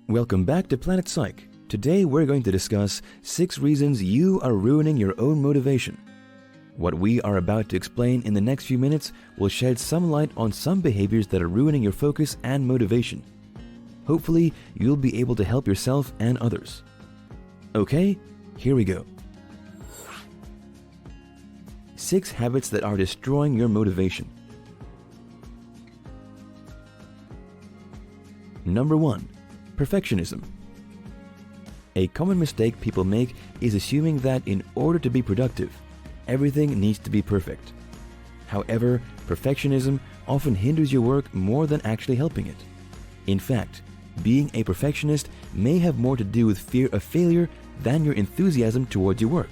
Welcome back to Planet Psych. Today we're going to discuss 6 reasons you are ruining your own motivation. What we are about to explain in the next few minutes will shed some light on some behaviors that are ruining your focus and motivation. Hopefully, you'll be able to help yourself and others. Okay, here we go. 6 habits that are destroying your motivation. Number 1. Perfectionism. A common mistake people make is assuming that in order to be productive, everything needs to be perfect. However, perfectionism often hinders your work more than actually helping it. In fact, being a perfectionist may have more to do with fear of failure than your enthusiasm towards your work.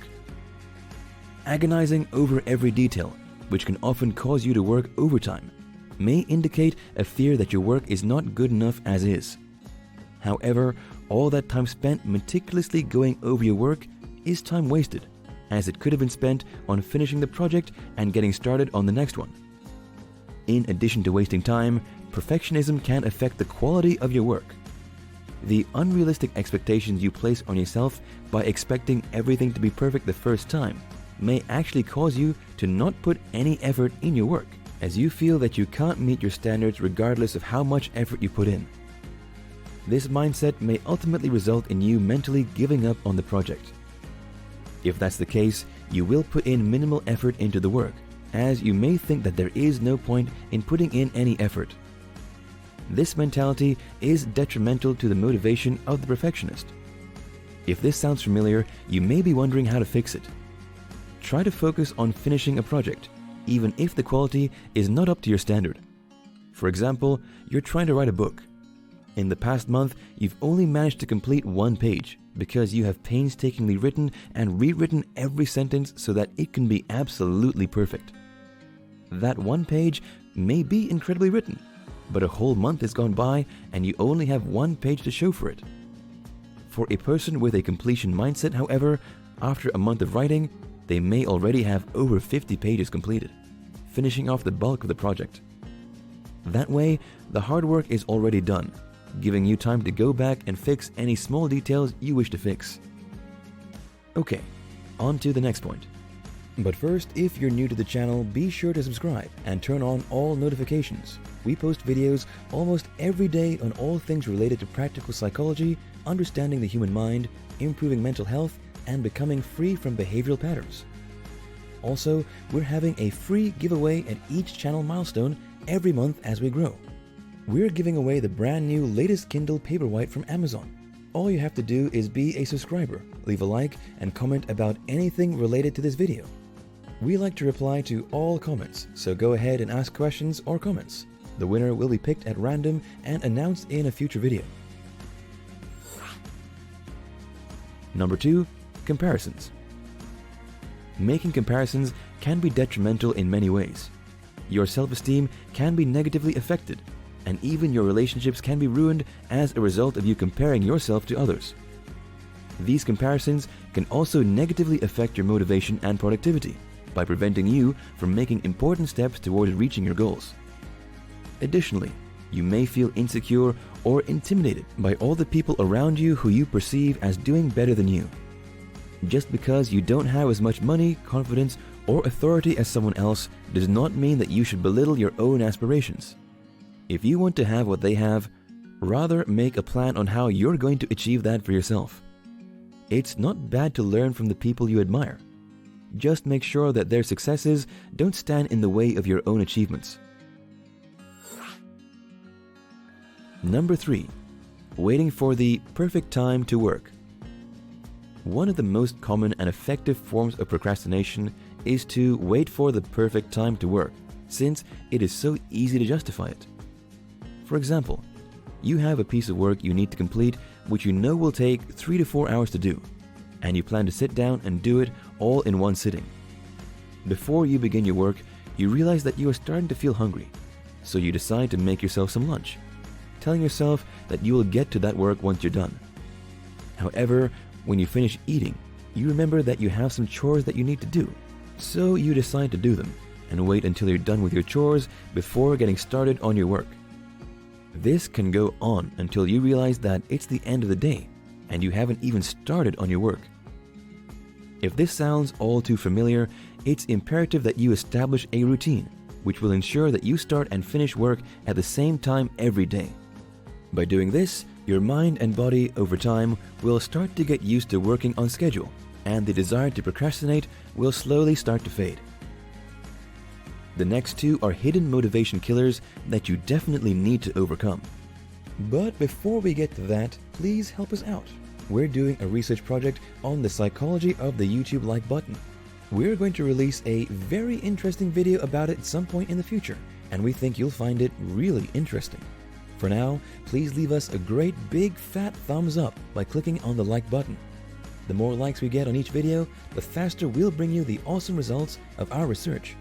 Agonizing over every detail, which can often cause you to work overtime, may indicate a fear that your work is not good enough as is. However, all that time spent meticulously going over your work is time wasted, as it could have been spent on finishing the project and getting started on the next one. In addition to wasting time, perfectionism can affect the quality of your work. The unrealistic expectations you place on yourself by expecting everything to be perfect the first time may actually cause you to not put any effort in your work, as you feel that you can't meet your standards regardless of how much effort you put in. This mindset may ultimately result in you mentally giving up on the project. If that's the case, you will put in minimal effort into the work, as you may think that there is no point in putting in any effort. This mentality is detrimental to the motivation of the perfectionist. If this sounds familiar, you may be wondering how to fix it. Try to focus on finishing a project, even if the quality is not up to your standard. For example, you're trying to write a book. In the past month, you've only managed to complete 1 page because you have painstakingly written and rewritten every sentence so that it can be absolutely perfect. That 1 page may be incredibly written, but a whole month has gone by and you only have 1 page to show for it. For a person with a completion mindset, however, after a month of writing, they may already have over 50 pages completed, finishing off the bulk of the project. That way, the hard work is already done, giving you time to go back and fix any small details you wish to fix. Okay, on to the next point. But first, if you're new to the channel, be sure to subscribe and turn on all notifications. We post videos almost every day on all things related to practical psychology, understanding the human mind, improving mental health, and becoming free from behavioral patterns. Also, we're having a free giveaway at each channel milestone every month as we grow. We're giving away the brand new latest Kindle Paperwhite from Amazon. All you have to do is be a subscriber, leave a like, and comment about anything related to this video. We like to reply to all comments, so go ahead and ask questions or comments. The winner will be picked at random and announced in a future video. Number 2. Comparisons. Making comparisons can be detrimental in many ways. Your self-esteem can be negatively affected, and even your relationships can be ruined as a result of you comparing yourself to others. These comparisons can also negatively affect your motivation and productivity by preventing you from making important steps towards reaching your goals. Additionally, you may feel insecure or intimidated by all the people around you who you perceive as doing better than you. Just because you don't have as much money, confidence, or authority as someone else does not mean that you should belittle your own aspirations. If you want to have what they have, rather make a plan on how you're going to achieve that for yourself. It's not bad to learn from the people you admire. Just make sure that their successes don't stand in the way of your own achievements. Number 3. Waiting for the perfect time to work. One of the most common and effective forms of procrastination is to wait for the perfect time to work, since it is so easy to justify it. For example, you have a piece of work you need to complete which you know will take 3 to 4 hours to do, and you plan to sit down and do it all in one sitting. Before you begin your work, you realize that you are starting to feel hungry, so you decide to make yourself some lunch, telling yourself that you will get to that work once you're done. However, when you finish eating, you remember that you have some chores that you need to do, so you decide to do them and wait until you're done with your chores before getting started on your work. This can go on until you realize that it's the end of the day and you haven't even started on your work. If this sounds all too familiar, it's imperative that you establish a routine which will ensure that you start and finish work at the same time every day. By doing this, your mind and body over time will start to get used to working on schedule, and the desire to procrastinate will slowly start to fade. The next two are hidden motivation killers that you definitely need to overcome. But before we get to that, please help us out. We're doing a research project on the psychology of the YouTube like button. We're going to release a very interesting video about it at some point in the future, and we think you'll find it really interesting. For now, please leave us a great big fat thumbs up by clicking on the like button. The more likes we get on each video, the faster we'll bring you the awesome results of our research.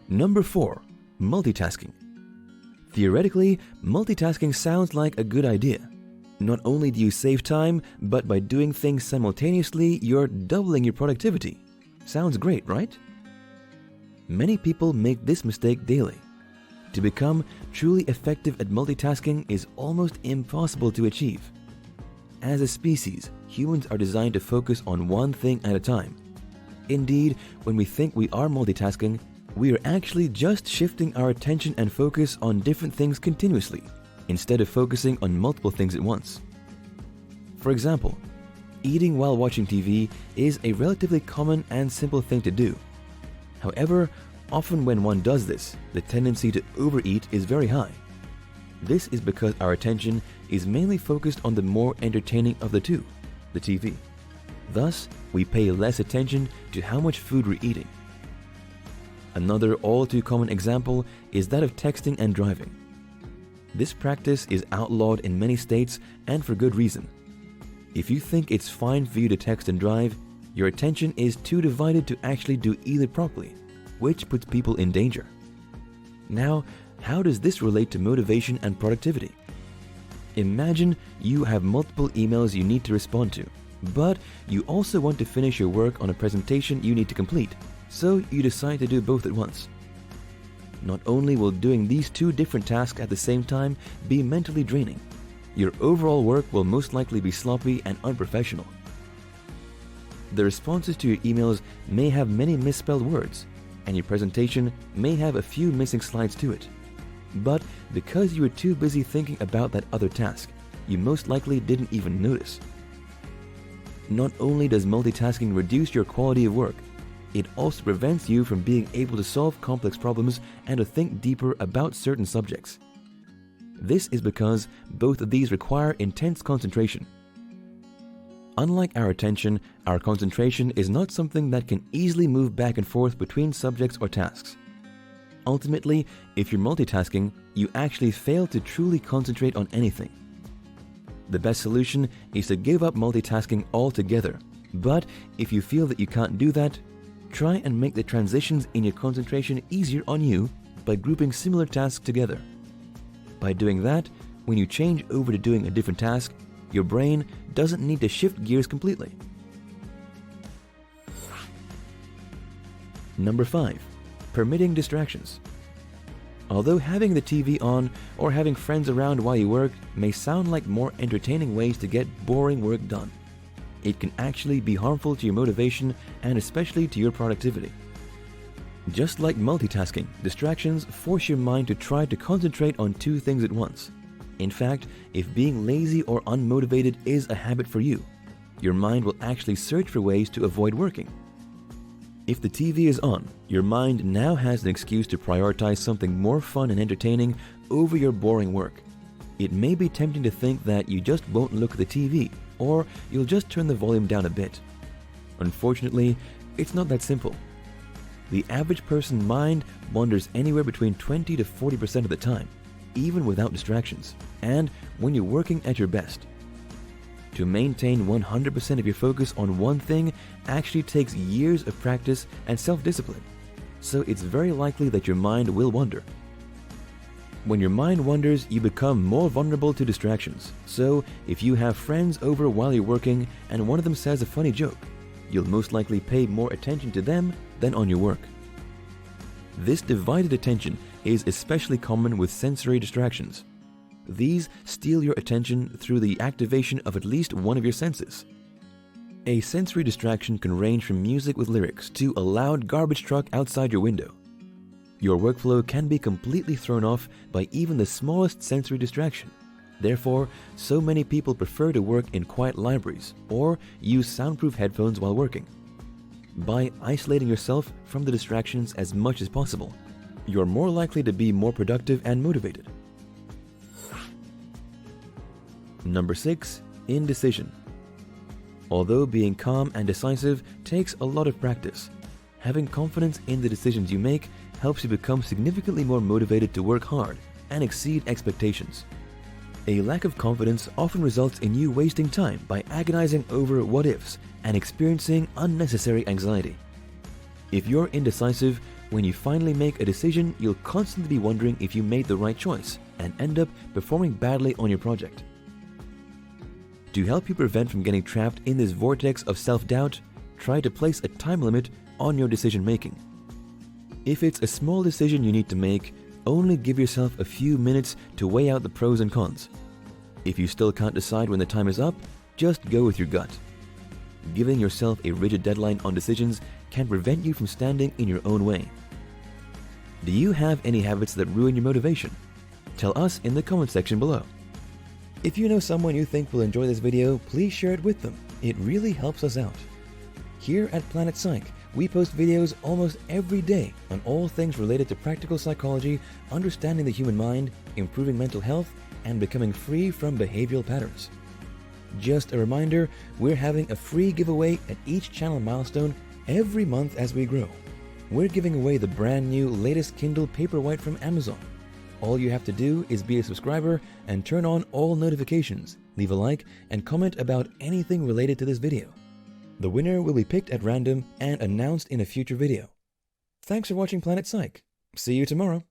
Number 4. Multitasking. Theoretically, multitasking sounds like a good idea. Not only do you save time, but by doing things simultaneously, you're doubling your productivity. Sounds great, right? Many people make this mistake daily. To become truly effective at multitasking is almost impossible to achieve. As a species, humans are designed to focus on one thing at a time. Indeed, when we think we are multitasking, we are actually just shifting our attention and focus on different things continuously, instead of focusing on multiple things at once. For example, eating while watching TV is a relatively common and simple thing to do. However, often when one does this, the tendency to overeat is very high. This is because our attention is mainly focused on the more entertaining of the two, the TV. Thus, we pay less attention to how much food we're eating. Another all too common example is that of texting and driving. This practice is outlawed in many states, and for good reason. If you think it's fine for you to text and drive, your attention is too divided to actually do either properly, which puts people in danger. Now, how does this relate to motivation and productivity? Imagine you have multiple emails you need to respond to, but you also want to finish your work on a presentation you need to complete, so you decide to do both at once. Not only will doing these two different tasks at the same time be mentally draining, your overall work will most likely be sloppy and unprofessional. The responses to your emails may have many misspelled words, and your presentation may have a few missing slides to it. But because you were too busy thinking about that other task, you most likely didn't even notice. Not only does multitasking reduce your quality of work, it also prevents you from being able to solve complex problems and to think deeper about certain subjects. This is because both of these require intense concentration. Unlike our attention, our concentration is not something that can easily move back and forth between subjects or tasks. Ultimately, if you're multitasking, you actually fail to truly concentrate on anything. The best solution is to give up multitasking altogether, but if you feel that you can't do that, try and make the transitions in your concentration easier on you by grouping similar tasks together. By doing that, when you change over to doing a different task, your brain doesn't need to shift gears completely. Number 5. Permitting distractions. Although having the TV on or having friends around while you work may sound like more entertaining ways to get boring work done, it can actually be harmful to your motivation and especially to your productivity. Just like multitasking, distractions force your mind to try to concentrate on two things at once. In fact, if being lazy or unmotivated is a habit for you, your mind will actually search for ways to avoid working. If the TV is on, your mind now has an excuse to prioritize something more fun and entertaining over your boring work. It may be tempting to think that you just won't look at the TV, or you'll just turn the volume down a bit. Unfortunately, it's not that simple. The average person's mind wanders anywhere between 20 to 40% of the time, even without distractions, and when you're working at your best. To maintain 100% of your focus on one thing actually takes years of practice and self-discipline, so it's very likely that your mind will wander. When your mind wanders, you become more vulnerable to distractions, so if you have friends over while you're working and one of them says a funny joke, you'll most likely pay more attention to them than on your work. This divided attention is especially common with sensory distractions. These steal your attention through the activation of at least one of your senses. A sensory distraction can range from music with lyrics to a loud garbage truck outside your window. Your workflow can be completely thrown off by even the smallest sensory distraction. Therefore, so many people prefer to work in quiet libraries or use soundproof headphones while working. By isolating yourself from the distractions as much as possible, you're more likely to be more productive and motivated. Number 6. Indecision. Although being calm and decisive takes a lot of practice, having confidence in the decisions you make helps you become significantly more motivated to work hard and exceed expectations. A lack of confidence often results in you wasting time by agonizing over what-ifs and experiencing unnecessary anxiety. If you're indecisive, when you finally make a decision, you'll constantly be wondering if you made the right choice and end up performing badly on your project. To help you prevent from getting trapped in this vortex of self-doubt, try to place a time limit on your decision-making. If it's a small decision you need to make, only give yourself a few minutes to weigh out the pros and cons. If you still can't decide when the time is up, just go with your gut. Giving yourself a rigid deadline on decisions can prevent you from standing in your own way. Do you have any habits that ruin your motivation? Tell us in the comment section below. If you know someone you think will enjoy this video, please share it with them. It really helps us out. Here at Planet Psych, we post videos almost every day on all things related to practical psychology, understanding the human mind, improving mental health, and becoming free from behavioral patterns. Just a reminder, we're having a free giveaway at each channel milestone every month as we grow. We're giving away the brand new latest Kindle Paperwhite from Amazon. All you have to do is be a subscriber and turn on all notifications, leave a like, and comment about anything related to this video. The winner will be picked at random and announced in a future video. Thanks for watching Planet Psych. See you tomorrow.